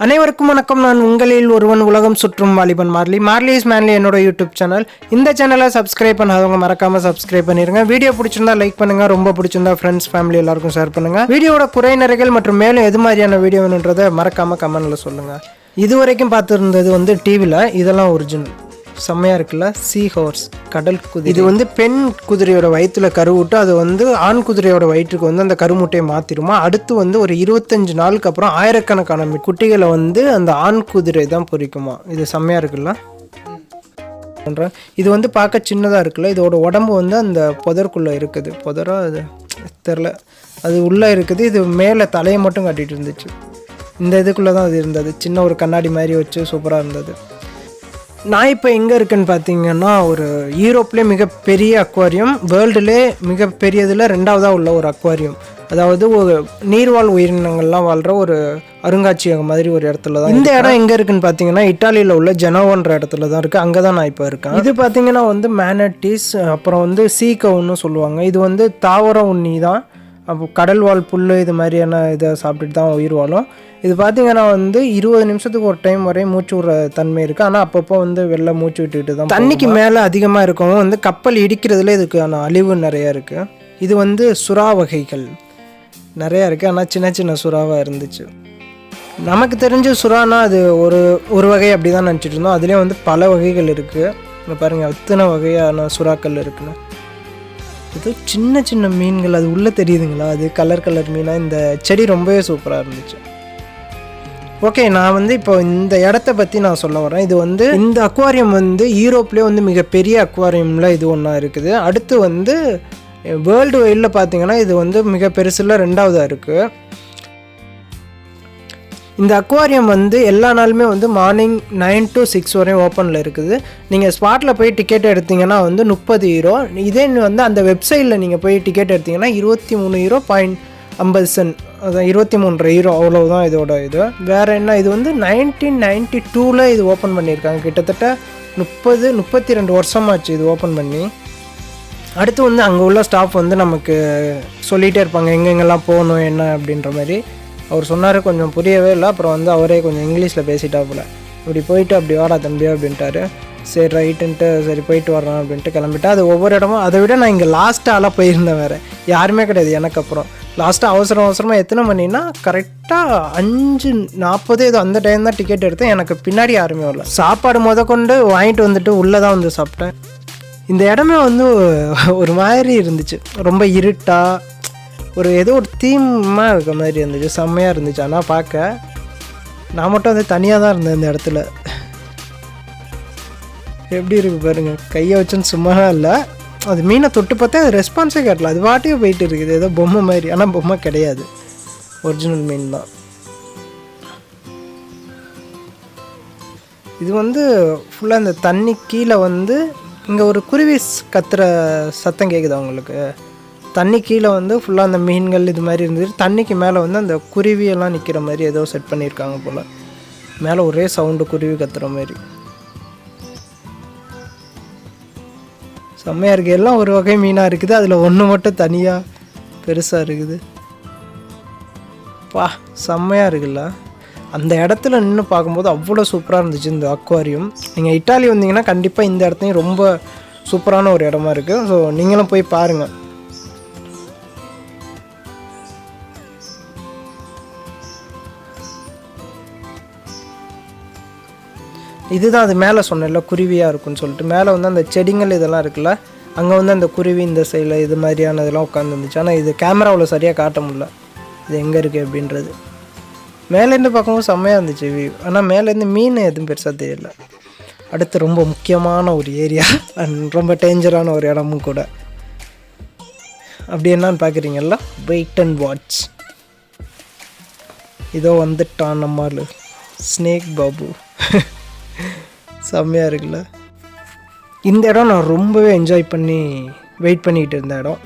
அனைவருக்கும் வணக்கம். நான் உங்களில் ஒருவன், உலகம் சுற்றும் வாலிபன் மார்லி இஸ் மேன்லி என்னோட யூடியூப் சேனல். இந்த சேனலை சப்ஸ்கிரைப் பண்ணாதவங்க மறக்காம சப்ஸ்கிரைப் பண்ணிருங்க. வீடியோ பிடிச்சிருந்தா லைக் பண்ணுங்க, ரொம்ப பிடிச்சிருந்தா ஃப்ரெண்ட்ஸ் ஃபேமிலி எல்லாருக்கும் ஷேர் பண்ணுங்க. வீடியோட குறை நிறைகள் மற்றும் மேலும் எது மாதிரியான வீடியோ வேணுன்றதை மறக்காம கமெண்ட்ல சொல்லுங்க. இது வரைக்கும் பார்த்துருந்தது டிவியில், இதெல்லாம் ஒரிஜினல் செம்மையாக இருக்குல்ல. சீ ஹார்ஸ், கடல் குதிரை. இது பெண் குதிரையோட வயிற்றுல கருவிட்டு அது ஆண் குதிரையோட வயிற்றுக்கு அந்த கருமுட்டையை மாற்றிடுமா. அடுத்து ஒரு 25 நாளுக்கு அப்புறம் ஆயிரக்கணக்கான குட்டிகளை அந்த ஆண் குதிரை தான் பொறிக்குமா. இது செம்மையாக இருக்குல்ல. இது பார்க்க சின்னதாக இருக்குல்ல. இதோட உடம்பு அந்த புதருக்குள்ளே இருக்குது. புதரா அது தெரில, அது உள்ளே இருக்குது. இது மேலே தலையை மட்டும் காட்டிகிட்டு இருந்துச்சு. இந்த இதுக்குள்ளே தான் அது இருந்தது. சின்ன ஒரு கண்ணாடி மாதிரி வச்சு சூப்பராக இருந்தது. நான் இப்போ எங்கே இருக்குன்னு பார்த்தீங்கன்னா, ஒரு யூரோப்லேயே மிகப்பெரிய அக்வாரியம், வேர்ல்டுலே மிகப்பெரியதில் 2வதாக உள்ள ஒரு அக்வாரியம். அதாவது ஒரு நீர்வாழ் உயிரினங்கள்லாம் வாழ்கிற ஒரு அருங்காட்சியகம் மாதிரி ஒரு இடத்துல தான். இந்த இடம் எங்கே இருக்குன்னு பார்த்தீங்கன்னா, இட்டாலியில் உள்ள ஜெனோவான்ற இடத்துல தான் இருக்குது. அங்கே தான் நான் இப்போ இருக்கேன். இது பார்த்தீங்கன்னா மேனட்டிஸ், அப்புறம் சீக்கவுன்னு சொல்லுவாங்க. இது தாவர உண்ணி தான். அப்போ கடல் வாழ் புல் இது மாதிரியான இதை சாப்பிட்டுட்டு தான் உயிர் வாழும். இது பார்த்திங்கன்னா 20 நிமிஷத்துக்கு ஒரு டைம் வரையும் மூச்சு விடுற தன்மை இருக்குது. ஆனால் அப்பப்போ வெளில மூச்சு விட்டுக்கிட்டு தான். தண்ணிக்கு மேலே அதிகமாக இருக்கவும் கப்பல் இடிக்கிறதுல இதுக்கான அழிவு நிறையா இருக்குது. இது சுறா வகைகள் நிறையா இருக்குது. ஆனால் சின்ன சின்ன சுறாவாக இருந்துச்சு. நமக்கு தெரிஞ்ச சுறானா அது ஒரு வகை அப்படி தான் நினச்சிட்டு இருந்தோம். அதுலேயே பல வகைகள் இருக்குது. இங்கே பாருங்கள், அத்தனை வகையான சுறாக்கள் இருக்குன்னு. இது சின்ன சின்ன மீன்கள், அது உள்ளே தெரியுதுங்களா, அது கலர் மீனாக. இந்த செடி ரொம்பவே சூப்பராக இருந்துச்சு. ஓகே, நான் இப்போ இந்த இடத்த பற்றி நான் சொல்ல வரேன். இது இந்த அக்வாரியம் யூரோப்லேயே மிகப்பெரிய அக்வாரியமில் இது ஒன்றா இருக்குது. அடுத்து வேர்ல்டு வைடில் பார்த்தீங்கன்னா இது மிக பெருசில் 2வதாக இருக்குது. இந்த அக்வாரியம் எல்லா நாளுமே மார்னிங் 9 to 6 வரையும் ஓப்பனில் இருக்குது. நீங்கள் ஸ்பாட்டில் போய் டிக்கெட் எடுத்திங்கன்னா 30 யூரோ. இதே அந்த வெப்சைட்டில் நீங்கள் போய் டிக்கெட் எடுத்திங்கன்னா 23 யூரோ 50 சென்ட், அதான் 23 யூரோ, அவ்வளோதான் இதோட இது. வேறு என்ன, இது 1992 இது ஓப்பன் பண்ணியிருக்காங்க. கிட்டத்தட்ட 32 வருஷமாச்சு இது ஓப்பன் பண்ணி. அடுத்து அங்கே உள்ள ஸ்டாஃப் நமக்கு சொல்லிகிட்டே இருப்பாங்க எங்கெங்கெல்லாம் போகணும் என்ன அப்படின்ற மாதிரி. அவர் சொன்னார், கொஞ்சம் புரியவே இல்லை. அப்புறம் அவரே கொஞ்சம் இங்கிலீஷில் பேசிட்டாப்புல. இப்படி போயிட்டு அப்படி வாடா தம்பியா அப்படின்ட்டாரு. சரி ரைட்டுன்ட்டு, சரி போயிட்டு வர்றோம் அப்படின்ட்டு கிளம்பிட்டா. அது ஒவ்வொரு இடமும், அதை விட நான் இங்கே லாஸ்ட்டாக போயிருந்தேன். வேறு யாருமே கிடையாது எனக்கு அப்புறம். லாஸ்ட்டாக அவசரமாக எத்தனை மணின்னா கரெக்டாக 5:40 ஏதோ அந்த டைம் தான் டிக்கெட் எடுத்தேன். எனக்கு பின்னாடி யாருமே வரல. சாப்பாடு கொண்டு வாங்கிட்டு வந்துட்டு உள்ளே தான் சாப்பிட்டேன். இந்த இடமே ஒரு மாதிரி இருந்துச்சு, ரொம்ப இருட்டாக, ஏதோ ஒரு தீமாக இருக்க மாதிரி இருந்துச்சு. செம்மையாக இருந்துச்சு. ஆனால் பார்க்க நான் மட்டும் தனியாக தான் இருந்தேன் இந்த இடத்துல. எப்படி இருக்குது பாருங்கள், கையை வச்சுன்னு சும்மா இல்லை. அது மீனை தொட்டு பார்த்தா அது ரெஸ்பான்ஸே காட்டல. அது வாட்டியே போயிட்டு இருக்குது, ஏதோ பொம்மை மாதிரி. ஆனால் பொம்மை கிடையாது, ஒரிஜினல் மீன் தான். இது ஃபுல்லாக இந்த தண்ணி கீழே இங்கே ஒரு குருவி கத்துற சத்தம் கேட்குதா உங்களுக்கு? தண்ணி கீழே ஃபுல்லாக அந்த மீன்கள் இது மாதிரி இருந்துச்சு. தண்ணிக்கு மேலே அந்த குருவியெல்லாம் நிற்கிற மாதிரி ஏதோ செட் பண்ணியிருக்காங்க போல். மேலே ஒரே சவுண்டு குருவி கத்துற மாதிரி. செம்மையாக இருக்குது. எல்லாம் ஒரு வகை மீனாக இருக்குது. அதில் ஒன்று மட்டும் தனியாக பெருசாக இருக்குது. பா, செம்மையாக இருக்குல்ல. அந்த இடத்துல நின்று பார்க்கும்போது அவ்வளோ சூப்பராக இருந்துச்சு இந்த அக்வாரியம். நீங்கள் இட்டாலி வந்தீங்கன்னா கண்டிப்பாக இந்த இடத்தையும் ரொம்ப சூப்பரான ஒரு இடமா இருக்குது. ஸோ நீங்களும் போய் பாருங்கள். இதுதான் அது மேலே சொன்னேன்ல குருவியாக இருக்குன்னு சொல்லிட்டு. மேலே அந்த செடிகள் இதெல்லாம் இருக்குல்ல, அங்கே அந்த குருவி இந்த சைடில் இது மாதிரியான இதெல்லாம் உட்காந்துருந்துச்சு. ஆனால் இது கேமராவில் சரியாக காட்ட முடியல இது எங்கே இருக்குது அப்படின்றது. மேலேருந்து பார்க்கும்போது செம்மையாக இருந்துச்சு வியூ. ஆனால் மேலேருந்து மீன் எதுவும் பெருசாக தெரியல. அடுத்து ரொம்ப முக்கியமான ஒரு ஏரியா அண்ட் ரொம்ப டேஞ்சரான ஒரு இடமும் கூட. அப்படி என்னான்னு பார்க்குறீங்களா, வெயிட் அண்ட் வாட்ச். இதோ வந்துட்டான் நம்மால் ஸ்னேக் பாபு. செம்மையாக இருக்குல்ல. இந்த இடம் நான் ரொம்பவே என்ஜாய் பண்ணி வெயிட் பண்ணிக்கிட்டு இருந்த இடம்.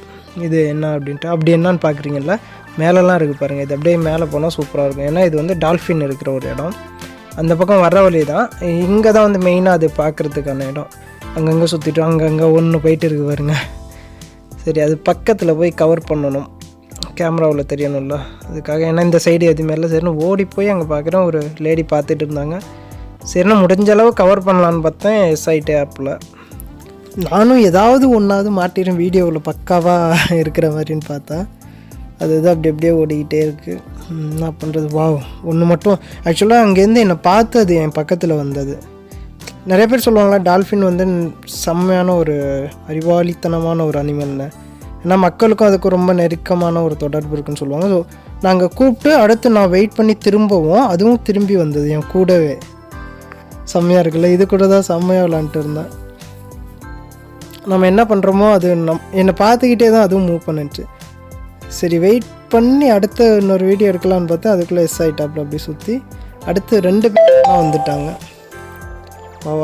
இது என்ன அப்படின்ட்டு, அப்படி என்னான்னு பார்க்குறீங்களா, மேலெலாம் இருக்குது பாருங்கள். இது அப்படியே மேலே போனால் சூப்பராக இருக்கும். ஏன்னா இது டால்ஃபின் இருக்கிற ஒரு இடம். அந்த பக்கம் வர வழி தான். இங்கே தான் மெயினாக அது பார்க்குறதுக்கான இடம். அங்கங்கே சுற்றிட்டு அங்கங்கே ஒன்று போயிட்டு இருக்கு பாருங்க. சரி, அது பக்கத்தில் போய் கவர் பண்ணணும். கேமராவில் தெரியணும்ல, அதுக்காக. ஏன்னா இந்த சைடு எதுவுமே இல்லை. சரின்னு ஓடி போய் அங்கே பார்க்குறேன், ஒரு லேடி பார்த்துட்டு இருந்தாங்க. சரின்னு முடிஞ்ச அளவு கவர் பண்ணலான்னு பார்த்தேன். எஸ்ஐடி ஆப்பில் நானும் ஏதாவது ஒன்றாவது மாட்டிடும் வீடியோவில் பக்காவாக இருக்கிற மாதிரின்னு பார்த்தேன். அதுதான் அப்படி அப்படியே ஓடிக்கிட்டே இருக்குது. என்ன பண்ணுறது? ஒன்று மட்டும் ஆக்சுவலாக அங்கேருந்து என்னை பார்த்து அது என் பக்கத்தில் வந்தது. நிறைய பேர் சொல்லுவாங்களா டால்ஃபின் வந்து செம்மையான ஒரு அறிவாளித்தனமான ஒரு அனிமல்னு. ஏன்னா மக்களுக்கும் அதுக்கு ரொம்ப நெருக்கமான ஒரு தொடர்பு இருக்குன்னு சொல்லுவாங்க. ஸோ நாங்கள் கூப்பிட்டு அடுத்து நான் வெயிட் பண்ணி திரும்பவும் அதுவும் திரும்பி வந்தது என் கூடவே. செம்மையாக இருக்குல்ல? இது கூட தான் செம்மையாக விளாண்டுட்டு இருந்தேன். நம்ம என்ன பண்ணுறோமோ அது என்னை பார்த்துக்கிட்டே தான் அதுவும் மூவ் பண்ணிச்சு. சரி வெயிட் பண்ணி அடுத்த இன்னொரு வீடியோ எடுக்கலான்னு பார்த்தா அதுக்குள்ளே எஸ்ஐட்டாப்பில் அப்படி சுற்றி அடுத்து 2 பேர் வந்துட்டாங்க.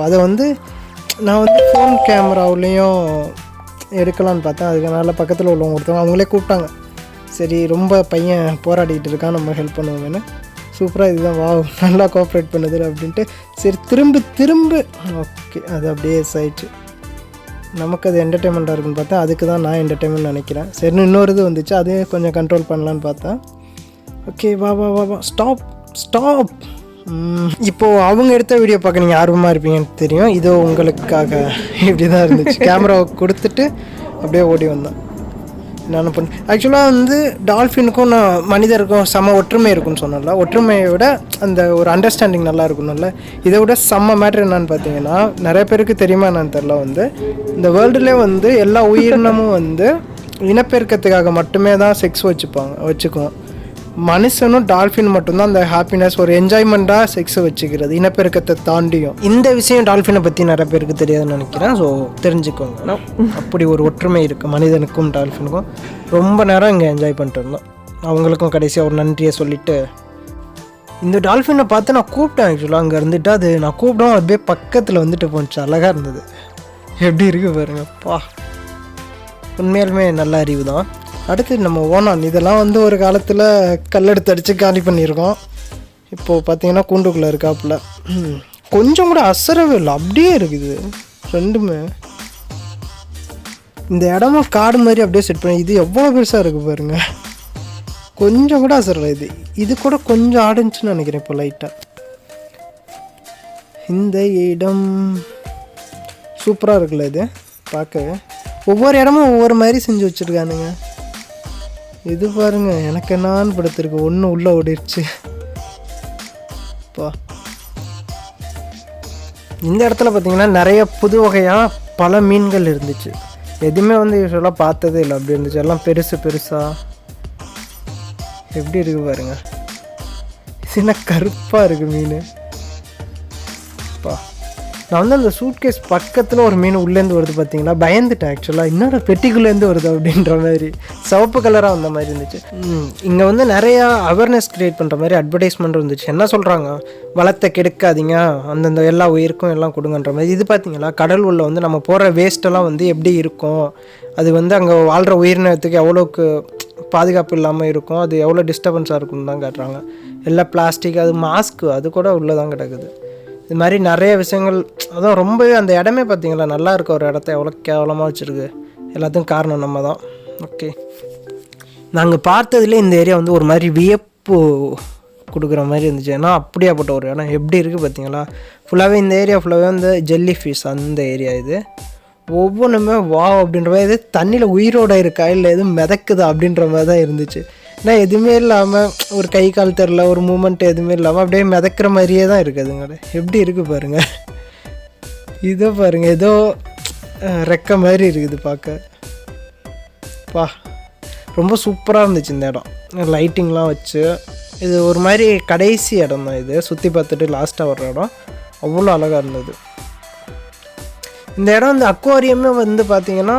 அதை வந்து நான் வந்து ஃபோன் கேமராவிலையும் எடுக்கலான்னு பார்த்தேன். அதுக்கு பக்கத்தில் உள்ளவங்க ஒருத்தவங்க அவங்களே கூப்பிட்டாங்க. சரி ரொம்ப பையன் போராடிக்கிட்டு இருக்கான், நம்ம ஹெல்ப் பண்ணுவோங்கன்னு. சூப்பராக இதுதான் நல்லா கோஆப்ரேட் பண்ணுது அப்படின்ட்டு சரி திரும்ப ஓகே அது அப்படியே ஆயிடுச்சு. நமக்கு அது என்டர்டெயின்மெண்ட்டாக இருக்குன்னு பார்த்தா அதுக்கு தான் நான் என்டர்டெயின்மெண்ட் நினைக்கிறேன். சரின்னு இன்னொரு இது வந்துச்சு, அதையும் கொஞ்சம் கண்ட்ரோல் பண்ணலான்னு பார்த்தேன். ஓகே வா ஸ்டாப். இப்போது அவங்க எடுத்த வீடியோ பார்க்க நீங்கள் ஆர்வமாக இருப்பீங்கன்னு தெரியும். இதோ உங்களுக்காக இப்படி தான் இருந்துச்சு. கேமராவை கொடுத்துட்டு அப்படியே ஓடி வந்தேன். நான் ஆக்சுவலாக வந்து டால்ஃபினுக்கும் மனிதருக்கும் செம்ம ஒற்றுமை இருக்குன்னு சொன்னல. ஒற்றுமையை விட அந்த ஒரு அண்டர்ஸ்டாண்டிங் நல்லா இருக்கணும்ல. இதை விட செம்ம மேட்ரு என்னன்னு பார்த்தீங்கன்னா, நிறைய பேருக்கு தெரியுமா என்னன்னு தெரில, வந்து இந்த வேர்ல்டுலேயே வந்து எல்லா உயிரினமும் வந்து இனப்பெருக்கத்துக்காக மட்டுமே தான் செக்ஸ் வச்சுக்குவோம். மனுஷனும் டால்ஃபின் மட்டும்தான் அந்த ஹாப்பினஸ் ஒரு என்ஜாய்மெண்ட்டாக செக்ஸை வச்சுக்கிறது இனப்பெருக்கத்தை தாண்டியும். இந்த விஷயம் டால்ஃபினை பற்றி நிறைய பேருக்கு தெரியாதுன்னு நினைக்கிறேன். ஸோ தெரிஞ்சுக்கோங்க, அப்படி ஒரு ஒற்றுமை இருக்குது மனிதனுக்கும் டால்ஃபினுக்கும். ரொம்ப நேரம் இங்கே என்ஜாய் பண்ணிட்டு இருந்தோம். அவங்களுக்கும் கடைசியாக ஒரு நன்றியை சொல்லிவிட்டு இந்த டால்ஃபினை பார்த்து நான் கூப்பிட்டேன். ஆக்சுவலாக அங்கே இருந்துட்டு அது நான் கூப்பிட்டோம் அப்படியே பக்கத்தில் வந்துட்டு போணுச்சு. அழகாக இருந்தது. எப்படி இருக்குது பாருங்கப்பா, உண்மையாலுமே நல்ல அறிவு தான். அடுத்து நம்ம ஓனான், இதெல்லாம் வந்து ஒரு காலத்தில் கல்லெடுத்து அடித்து காலி பண்ணியிருக்கோம். இப்போது பார்த்தீங்கன்னா கூண்டுக்குள்ளே இருக்காப்புல. கொஞ்சம் கூட அசரவே இல்லை, அப்படியே இருக்குது ரெண்டுமே. இந்த இடமும் காடு மாதிரி அப்படியே செட் பண்ணி, இது எவ்வளோ பெருசாக இருக்குது பாருங்கள். கொஞ்சம் கூட அசரலை. இது கூட கொஞ்சம் ஆடுச்சுன்னு நினைக்கிறேன் இப்போ லைட்டாக. இந்த இடம் சூப்பராக இருக்குல்ல இது பார்க்க. ஒவ்வொரு இடமும் ஒவ்வொரு மாதிரி செஞ்சு வச்சுருக்கானுங்க. இது பாருங்க, எனக்கு என்னான்னு படுத்திருக்கு. ஒன்று உள்ளே ஓடிடுச்சு. இந்த இடத்துல பார்த்தீங்கன்னா நிறைய புது வகையாக பல மீன்கள் இருந்துச்சு. எதுவுமே வந்து யூஸ்வலாக பார்த்ததே இல்லை. அப்படி இருந்துச்சு. எல்லாம் பெருசாக எப்படி இருக்குது பாருங்க. சின்ன கருப்பாக இருக்குது மீன். நான் வந்து அந்த சூட்கேஸ் பக்கத்தில் ஒரு மீன் உள்ளேருந்து வருது பார்த்தீங்களா, பயந்துட்டேன் ஆக்சுவலாக. இன்னொரு பெட்டிக்குள்ளேருந்து வருது அப்படின்ற மாதிரி. சிவப்பு கலராக வந்த மாதிரி இருந்துச்சு. இங்கே வந்து நிறையா அவேர்னஸ் க்ரியேட் பண்ணுற மாதிரி அட்வர்டைஸ்மெண்ட் இருந்துச்சு. என்ன சொல்கிறாங்க, வளத்தை கெடுக்காதீங்க, அந்தந்த எல்லா உயிருக்கும் எல்லாம் கொடுங்கன்ற மாதிரி. இது பார்த்தீங்களா, கடல் உள்ள வந்து நம்ம போகிற வேஸ்ட்டெல்லாம் வந்து எப்படி இருக்கும், அது வந்து அங்கே வாழ்கிற உயிரினத்துக்கு எவ்வளோக்கு பாதுகாப்பு இல்லாமல் இருக்கும், அது எவ்வளோ டிஸ்டர்பன்ஸாக இருக்குன்னு தான் காட்டுறாங்க. எல்லாம் பிளாஸ்டிக், அது மாஸ்க்கு அது கூட உள்ளே தான் கிடக்குது. இது மாதிரி நிறைய விஷயங்கள். அதான் ரொம்பவே அந்த இடமே பார்த்தீங்களா நல்லா இருக்க ஒரு இடத்த எவ்வளோ கேவலமாக வச்சுருக்கு. எல்லாத்துக்கும் காரணம் நம்ம தான். ஓகே, நாங்கள் பார்த்ததுலேயே இந்த ஏரியா வந்து ஒரு மாதிரி வியப்பு கொடுக்குற மாதிரி இருந்துச்சு. ஏன்னா அப்படியாப்பட்ட ஒரு இடம் எப்படி இருக்குது பார்த்தீங்களா. ஃபுல்லாகவே இந்த ஏரியா ஃபுல்லாகவே வந்து ஜெல்லி ஃபிஷ் அந்த ஏரியா. இது ஒவ்வொன்றுமே அப்படின்ற மாதிரி இது தண்ணியில் உயிரோடு இருக்கா இல்லை எதுவும் மிதக்குதா அப்படின்ற மாதிரி தான் இருந்துச்சு. ஏன்னா எதுவுமே இல்லாமல் ஒரு கை கால் தெரில, ஒரு மூமெண்ட் எதுவுமே இல்லாமல் அப்படியே மிதக்கிற மாதிரியே தான் இருக்குதுங்க. எப்படி இருக்குது பாருங்கள். இதோ பாருங்கள், ஏதோ ரெக்க மாதிரி இருக்குது பார்க்க. ரொம்ப சூப்பராக இருந்துச்சு இந்த இடம். லைட்டிங்லாம் வச்சு இது ஒரு மாதிரி கடைசி இடம் தான் இது. சுற்றி பார்த்துட்டு லாஸ்ட்டாக வர்ற இடம் அவ்வளோ அழகாக இருந்தது. இந்த இடம் வந்து அக்வாரியமே வந்து பார்த்திங்கன்னா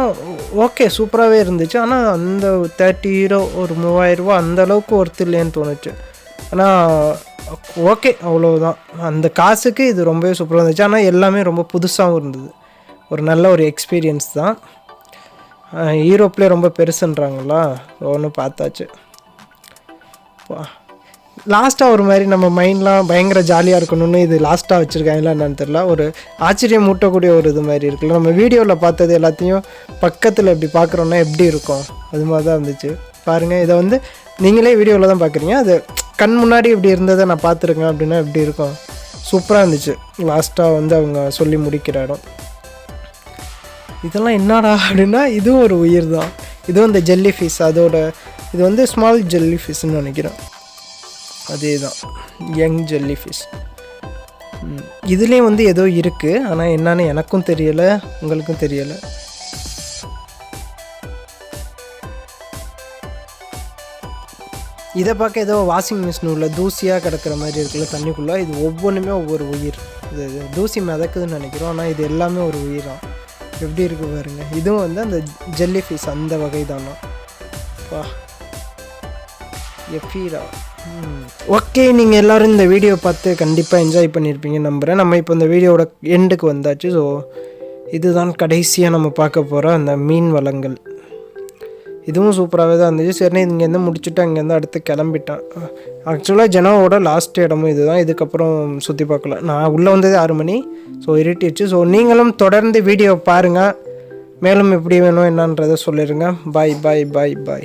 ஓகே சூப்பராகவே இருந்துச்சு. ஆனால் அந்த 30 யூரோ ஒரு 3000 ரூபா அந்த அளவுக்கு ஒர்த்து இல்லைன்னு தோணுச்சு. ஆனால் ஓகே அவ்வளோதான். அந்த காசுக்கு இது ரொம்பவே சூப்பராக இருந்துச்சு. ஆனால் எல்லாமே ரொம்ப புதுசாகவும் இருந்தது. ஒரு நல்ல ஒரு எக்ஸ்பீரியன்ஸ் தான். யூரோப்லேயே ரொம்ப பெருசுன்றாங்களா, ஒன்று பார்த்தாச்சு. லாஸ்ட்டாக ஒரு மாதிரி நம்ம மைண்ட்லாம் பயங்கர ஜாலியாக இருக்கணும்னு இது லாஸ்ட்டாக வச்சுருக்காங்களா என்னன்னு தெரியல. ஒரு ஆச்சரியம் மூட்டக்கூடிய ஒரு இது மாதிரி இருக்குல்ல. நம்ம வீடியோவில் பார்த்தது எல்லாத்தையும் பக்கத்தில் எப்படி பார்க்குறோன்னா எப்படி இருக்கும் அது மாதிரி தான் இருந்துச்சு. பாருங்கள். இதை வந்து நீங்களே வீடியோவில் தான் பார்க்குறீங்க. அது கண் முன்னாடி இப்படி இருந்ததை நான் பார்த்துருக்கேன் அப்படின்னா எப்படி இருக்கும். சூப்பராக இருந்துச்சு. லாஸ்ட்டாக வந்து அவங்க சொல்லி முடிக்கிற இடம். இதெல்லாம் என்னடா அப்படின்னா இதுவும் ஒரு உயிர் தான். இதுவும் இந்த ஜெல்லி ஃபிஷ். அதோட இது வந்து ஸ்மால் ஜெல்லி ஃபிஷ்ன்னு நினைக்கிறேன். அதே தான் யங் ஜெல்லி ஃபிஷ். இதுலேயும் வந்து ஏதோ இருக்குது, ஆனால் என்னன்னு எனக்கும் தெரியலை, உங்களுக்கும் தெரியலை. இதை பார்க்க ஏதோ வாஷிங் மிஷின் உள்ள தூசியாக கிடக்கிற மாதிரி இருக்குல்ல தண்ணிக்குள்ளே. இது ஒவ்வொன்றுமே ஒவ்வொரு உயிர். இது தூசி மிதக்குதுன்னு நினைக்கிறோம், ஆனால் இது எல்லாமே ஒரு உயிர் தான். எப்படி இருக்குது பாருங்கள். இதுவும் வந்து அந்த ஜெல்லி ஃபிஷ் அந்த வகை தானா. வா எஃபீரா. ஓகே, நீங்கள் எல்லோரும் இந்த வீடியோ பார்த்து கண்டிப்பாக என்ஜாய் பண்ணியிருப்பீங்கன்னு நம்புகிறேன். நம்ம இப்போ இந்த வீடியோவோட எண்டுக்கு வந்தாச்சு. ஸோ இதுதான் கடைசியாக நம்ம பார்க்க போகிற அந்த மீன் வளங்கள். இதுவும் சூப்பராகவே தான் இருந்துச்சு. சரி, இங்கேருந்து முடிச்சுட்டு அங்கேருந்து அடுத்து கிளம்பிட்டேன். ஆக்சுவலாக ஜெனோவோட லாஸ்ட் இடமும் இது தான். இதுக்கப்புறம் சுற்றி பார்க்கல. நான் உள்ளே வந்தது 6 மணி. ஸோ இருட்டிடுச்சு. ஸோ நீங்களும் தொடர்ந்து வீடியோ பாருங்கள். மேலும் எப்படி வேணும் என்னன்றதை சொல்லிடுங்க. பாய் பாய் பாய் பாய்.